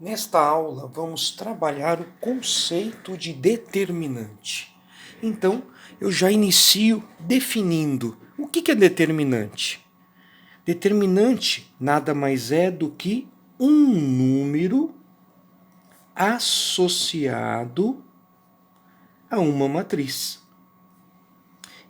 Nesta aula, vamos trabalhar o conceito de determinante. Então, eu já inicio definindo o que é determinante. Determinante nada mais é do que um número associado a uma matriz.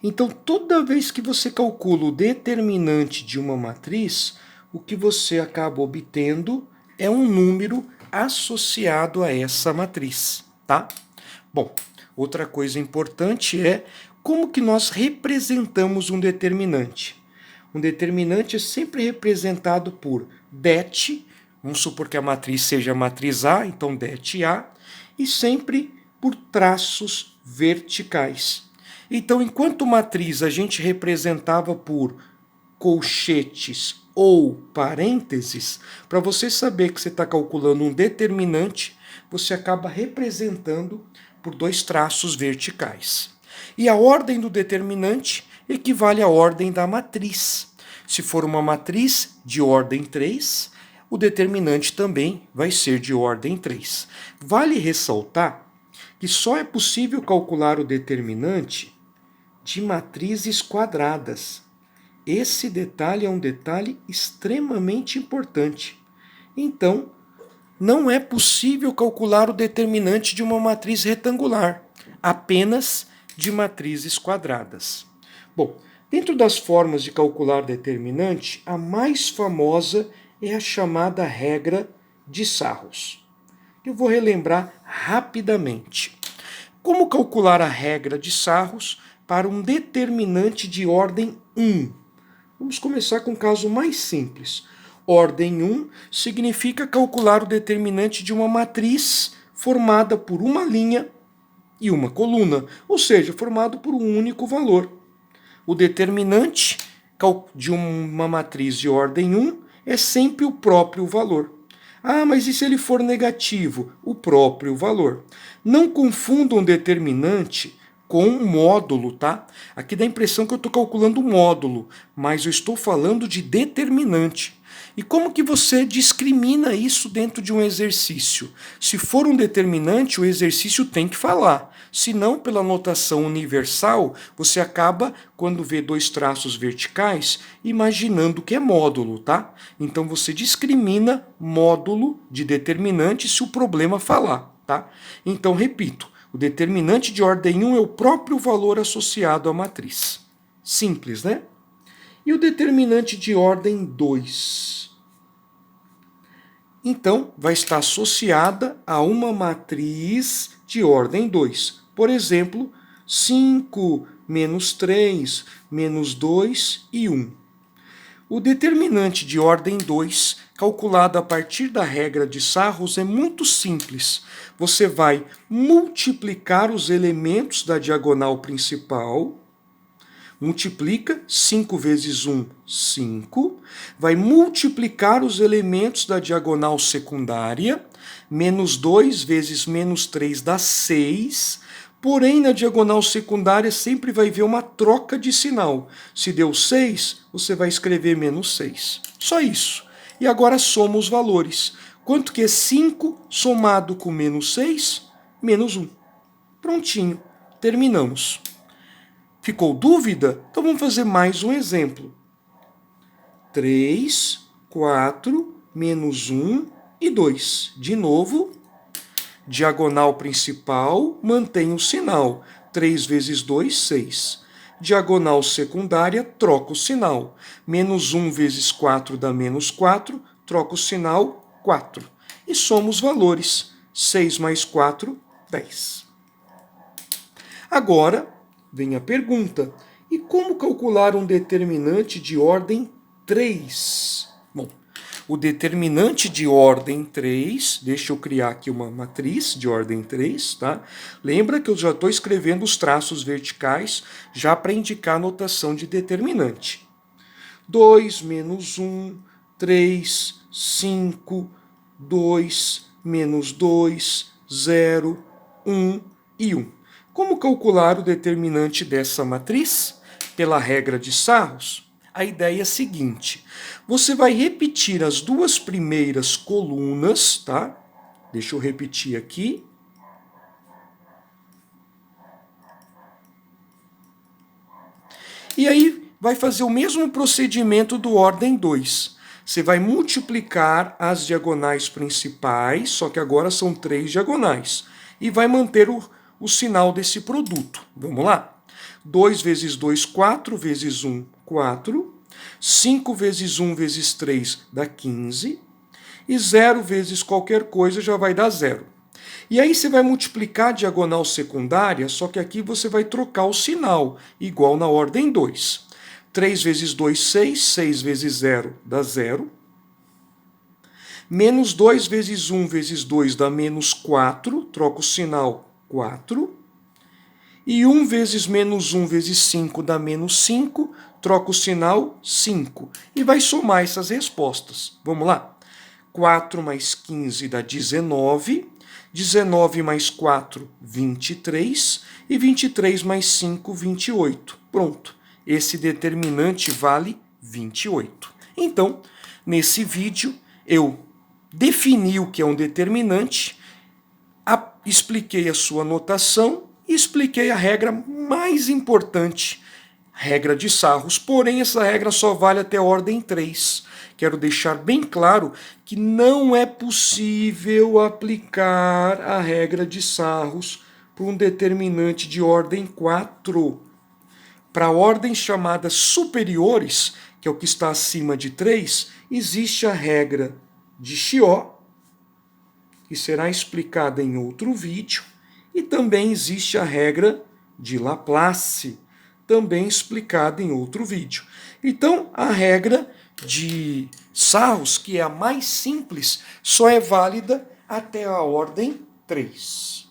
Então, toda vez que você calcula o determinante de uma matriz, o que você acaba obtendo é um número associado a essa matriz, tá? Bom, outra coisa importante é como que nós representamos um determinante. Um determinante é sempre representado por det, vamos supor que a matriz seja a matriz A, então det A, e sempre por traços verticais. Então, enquanto matriz a gente representava por colchetes ou parênteses, para você saber que você está calculando um determinante, você acaba representando por dois traços verticais. E a ordem do determinante equivale à ordem da matriz. Se for uma matriz de ordem 3, o determinante também vai ser de ordem 3. Vale ressaltar que só é possível calcular o determinante de matrizes quadradas. Esse detalhe é um detalhe extremamente importante. Então, não é possível calcular o determinante de uma matriz retangular, apenas de matrizes quadradas. Bom, dentro das formas de calcular determinante, a mais famosa é a chamada regra de Sarros. Eu vou relembrar rapidamente. Como calcular a regra de Sarros para um determinante de ordem 1? Vamos começar com o caso mais simples. Ordem 1 significa calcular o determinante de uma matriz formada por uma linha e uma coluna, ou seja, formado por um único valor. O determinante de uma matriz de ordem 1 é sempre o próprio valor. Ah, mas e se ele for negativo? O próprio valor. Não confundam determinante com um módulo, tá? Aqui dá a impressão que eu estou calculando um módulo, mas eu estou falando de determinante. E como que você discrimina isso dentro de um exercício? Se for um determinante, o exercício tem que falar. Se não, pela notação universal, você acaba, quando vê dois traços verticais, imaginando que é módulo, tá? Então você discrimina módulo de determinante se o problema falar, tá? Então, repito, o determinante de ordem 1 é o próprio valor associado à matriz. Simples, né? E o determinante de ordem 2? Então, vai estar associada a uma matriz de ordem 2. Por exemplo, 5, menos 3, menos 2 e 1. O determinante de ordem 2, calculado a partir da regra de Sarros, é muito simples. Você vai multiplicar os elementos da diagonal principal. Multiplica 5 vezes 1, 5. Vai multiplicar os elementos da diagonal secundária. Menos 2 vezes menos 3 dá 6. Porém, na diagonal secundária sempre vai haver uma troca de sinal. Se deu 6, você vai escrever menos 6. Só isso. E agora soma os valores. Quanto que é 5 somado com menos 6? Menos 1. Prontinho. Terminamos. Ficou dúvida? Então vamos fazer mais um exemplo. 3, 4, menos 1 e 2. De novo, diagonal principal, mantém o sinal. 3 vezes 2, 6. Diagonal secundária, troca o sinal. Menos 1 vezes 4 dá menos 4, troca o sinal, 4. E soma os valores. 6 mais 4, 10. Agora, vem a pergunta: e como calcular um determinante de ordem 3? Bom, o determinante de ordem 3, deixa eu criar aqui uma matriz de ordem 3, tá? Lembra que eu já estou escrevendo os traços verticais já para indicar a notação de determinante. 2 menos 1, 3, 5, 2, menos 2, 0, 1 e 1. Como calcular o determinante dessa matriz? Pela regra de Sarros, a ideia é a seguinte: você vai repetir as duas primeiras colunas, tá? Deixa eu repetir aqui. E aí vai fazer o mesmo procedimento do ordem 2. Você vai multiplicar as diagonais principais, só que agora são 3 diagonais. E vai manter o sinal desse produto. Vamos lá? 2 vezes 2, 4, vezes 1, 4. 5 vezes 1 vezes 3 dá 15. E 0 vezes qualquer coisa já vai dar 0. E aí você vai multiplicar a diagonal secundária, só que aqui você vai trocar o sinal, igual na ordem 2. 3 vezes 2, 6. 6 vezes 0 dá 0. Menos 2 vezes 1 vezes 2 dá menos 4. Troca o sinal, 4. E 1 vezes menos 1 vezes 5 dá menos 5. Troca o sinal, 5. E vai somar essas respostas. Vamos lá? 4 mais 15 dá 19. 19 mais 4, 23. E 23 mais 5, 28. Pronto. Esse determinante vale 28. Então, nesse vídeo, eu defini o que é um determinante, expliquei a sua notação e expliquei a regra mais importante, regra de Sarros. Porém, essa regra só vale até a ordem 3. Quero deixar bem claro que não é possível aplicar a regra de Sarros para um determinante de ordem 4. Para ordens chamadas superiores, que é o que está acima de 3, existe a regra de Chió, que será explicada em outro vídeo, e também existe a regra de Laplace, também explicada em outro vídeo. Então, a regra de Sarros, que é a mais simples, só é válida até a ordem 3.